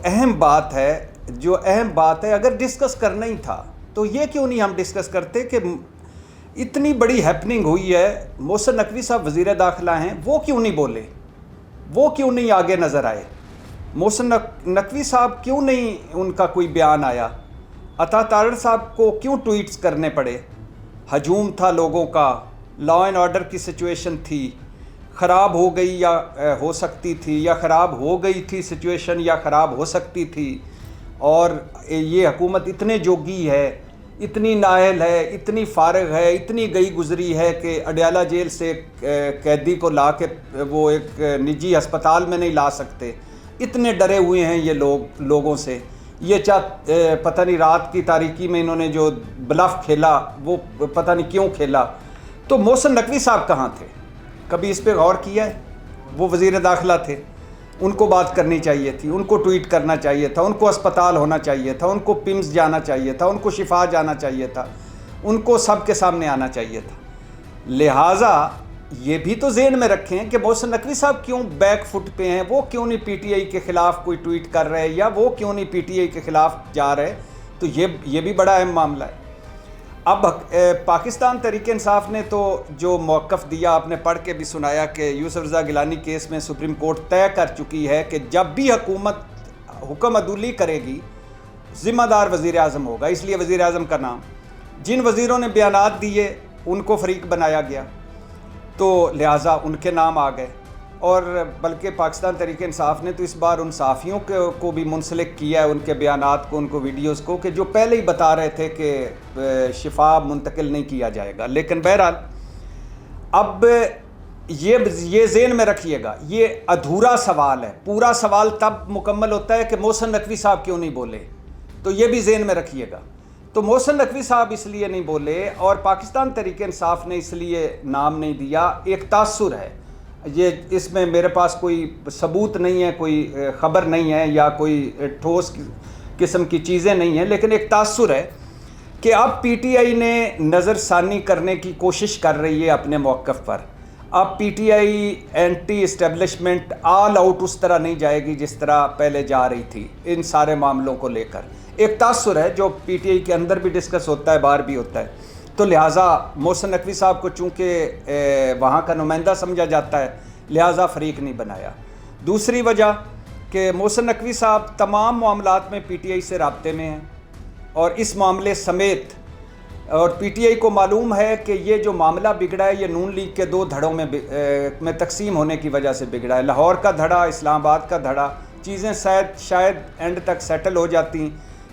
اہم بات ہے اگر ڈسکس کرنا ہی تھا تو یہ کیوں نہیں ہم ڈسکس کرتے کہ اتنی بڑی ہیپننگ ہوئی ہے، محسن نقوی صاحب وزیر داخلہ ہیں، وہ کیوں نہیں بولے، وہ کیوں نہیں آگے نظر آئے، محسن نقوی صاحب کیوں نہیں ان کا کوئی بیان آیا، عطا تارڑ صاحب کو کیوں ٹویٹس کرنے پڑے، ہجوم تھا لوگوں کا، لا اینڈ آرڈر کی سچویشن تھی، خراب ہو گئی یا ہو سکتی تھی، یا خراب ہو گئی تھی سچویشن یا خراب ہو سکتی تھی، اور یہ حکومت اتنے جوگی ہے، اتنی نااہل ہے، اتنی فارغ ہے، اتنی گئی گزری ہے کہ اڈیالہ جیل سے قیدی کو لا کے وہ ایک نجی ہسپتال میں نہیں لا سکتے، اتنے ڈرے ہوئے ہیں یہ لوگوں سے، یہ پتہ نہیں رات کی تاریکی میں انہوں نے جو بلف کھیلا وہ پتہ نہیں کیوں کھیلا۔ تو محسن نقوی صاحب کہاں تھے؟ کبھی اس پہ غور کیا ہے؟ وہ وزیر داخلہ تھے، ان کو بات کرنی چاہیے تھی، ان کو ٹویٹ کرنا چاہیے تھا، ان کو اسپتال ہونا چاہیے تھا، ان کو پمز جانا چاہیے تھا، ان کو شفا جانا چاہیے تھا، ان کو سب کے سامنے آنا چاہیے تھا۔ لہٰذا یہ بھی تو ذہن میں رکھیں کہ محسن نقوی صاحب کیوں بیک فٹ پہ ہیں، وہ کیوں نہیں پی ٹی آئی کے خلاف کوئی ٹویٹ کر رہے، یا وہ کیوں نہیں پی ٹی آئی کے خلاف جا رہے، تو یہ بھی بڑا اہم معاملہ ہے۔ اب پاکستان تحریک انصاف نے تو جو موقف دیا آپ نے پڑھ کے بھی سنایا کہ یوسف رضا گیلانی کیس میں سپریم کورٹ طے کر چکی ہے کہ جب بھی حکومت حکم عدولی کرے گی ذمہ دار وزیر اعظم ہوگا، اس لیے وزیر اعظم کا نام، جن وزیروں نے بیانات دیے ان کو فریق بنایا گیا، تو لہٰذا ان کے نام آ گئے، اور بلکہ پاکستان تحریک انصاف نے تو اس بار ان صحافیوں کو بھی منسلک کیا ہے، ان کے بیانات کو، ان کو ویڈیوز کو، کہ جو پہلے ہی بتا رہے تھے کہ شفا منتقل نہیں کیا جائے گا۔ لیکن بہرحال اب یہ ذہن میں رکھیے گا، یہ ادھورا سوال ہے، پورا سوال تب مکمل ہوتا ہے کہ محسن نقوی صاحب کیوں نہیں بولے، تو یہ بھی ذہن میں رکھیے گا۔ تو محسن نقوی صاحب اس لیے نہیں بولے اور پاکستان تحریک انصاف نے اس لیے نام نہیں دیا، ایک تاثر ہے، یہ اس میں میرے پاس کوئی ثبوت نہیں ہے، کوئی خبر نہیں ہے، یا کوئی ٹھوس قسم کی چیزیں نہیں ہیں، لیکن ایک تاثر ہے کہ اب پی ٹی آئی نے نظر ثانی کرنے کی کوشش کر رہی ہے اپنے موقف پر۔ اب P T I anti establishment all out اس طرح نہیں جائے گی جس طرح پہلے جا رہی تھی ان سارے معاملوں کو لے کر۔ ایک تاثر ہے جو پی ٹی آئی کے اندر بھی ڈسکس ہوتا ہے، باہر بھی ہوتا ہے، تو لہٰذا محسن نقوی صاحب کو چونکہ وہاں کا نمائندہ سمجھا جاتا ہے، لہٰذا فریق نہیں بنایا۔ دوسری وجہ کہ محسن نقوی صاحب تمام معاملات میں پی ٹی آئی سے رابطے میں ہیں، اور اس معاملے سمیت، اور پی ٹی آئی کو معلوم ہے کہ یہ جو معاملہ بگڑا ہے یہ نون لیگ کے دو دھڑوں میں تقسیم ہونے کی وجہ سے بگڑا ہے، لاہور کا دھڑا، اسلام آباد کا دھڑا، چیزیں شاید اینڈ تک سیٹل ہو جاتی۔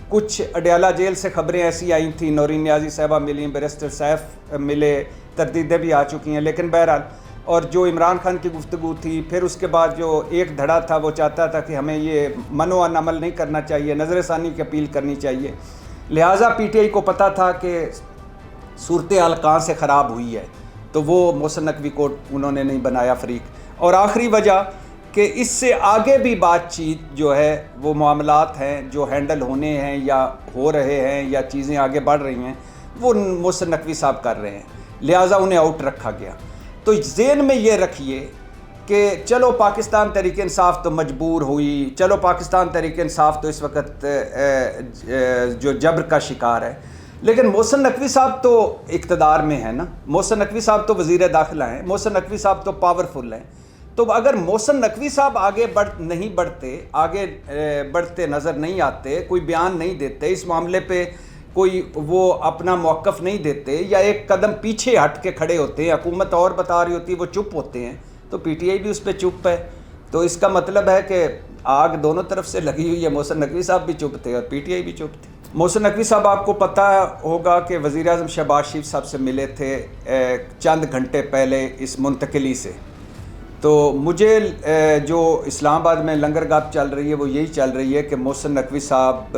کچھ اڈیالہ جیل سے خبریں ایسی آئی تھیں، نورین نیازی صاحبہ ملیں، بیرسٹر سیف ملے، تردیدیں بھی آ چکی ہیں، لیکن بہرحال، اور جو عمران خان کی گفتگو تھی، پھر اس کے بعد جو ایک دھڑا تھا وہ چاہتا تھا کہ ہمیں یہ منوعن عمل نہیں کرنا چاہیے، نظر ثانی کی اپیل کرنی چاہیے، لہٰذا پی ٹی آئی کو پتہ تھا کہ صورتحال کہاں سے خراب ہوئی ہے، تو وہ محسن نقوی کو انہوں نے نہیں بنایا فریق۔ اور آخری وجہ کہ اس سے آگے بھی بات چیت جو ہے، وہ معاملات ہیں جو ہینڈل ہونے ہیں یا ہو رہے ہیں یا چیزیں آگے بڑھ رہی ہیں، وہ محسن نقوی صاحب کر رہے ہیں، لہٰذا انہیں آؤٹ رکھا گیا۔ تو ذہن میں یہ رکھیے کہ چلو پاکستان تحریک انصاف تو مجبور ہوئی، چلو پاکستان تحریک انصاف تو اس وقت جو جبر کا شکار ہے، لیکن محسن نقوی صاحب تو اقتدار میں ہے نا، محسن نقوی صاحب تو وزیر داخلہ ہیں، محسن نقوی صاحب تو پاورفل ہیں۔ تو اگر محسن نقوی صاحب آگے بڑھتے نظر نہیں آتے، کوئی بیان نہیں دیتے اس معاملے پہ، کوئی وہ اپنا موقف نہیں دیتے، یا ایک قدم پیچھے ہٹ کے کھڑے ہوتے ہیں، حکومت اور بتا رہی ہوتی ہے وہ چپ ہوتے ہیں، تو پی ٹی آئی بھی اس پہ چپ ہے، تو اس کا مطلب ہے کہ آگ دونوں طرف سے لگی ہوئی ہے، محسن نقوی صاحب بھی چپ تھے اور پی ٹی آئی بھی چپ تھی۔ محسن نقوی صاحب آپ کو پتہ ہوگا کہ وزیر اعظم شہباز شریف صاحب سے ملے تھے چند گھنٹے پہلے اس منتقلی سے، تو مجھے جو اسلام آباد میں لنگر گپ چل رہی ہے وہ یہی چل رہی ہے کہ محسن نقوی صاحب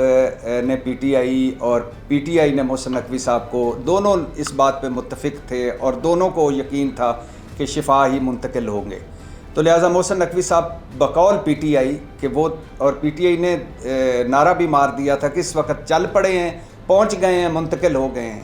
نے پی ٹی آئی اور پی ٹی آئی نے محسن نقوی صاحب کو، دونوں اس بات پہ متفق تھے اور دونوں کو یقین تھا کہ شفا ہی منتقل ہوں گے، تو لہٰذا محسن نقوی صاحب بقول پی ٹی آئی کہ وہ، اور پی ٹی آئی نے نعرہ بھی مار دیا تھا کہ اس وقت چل پڑے ہیں، پہنچ گئے ہیں، منتقل ہو گئے ہیں،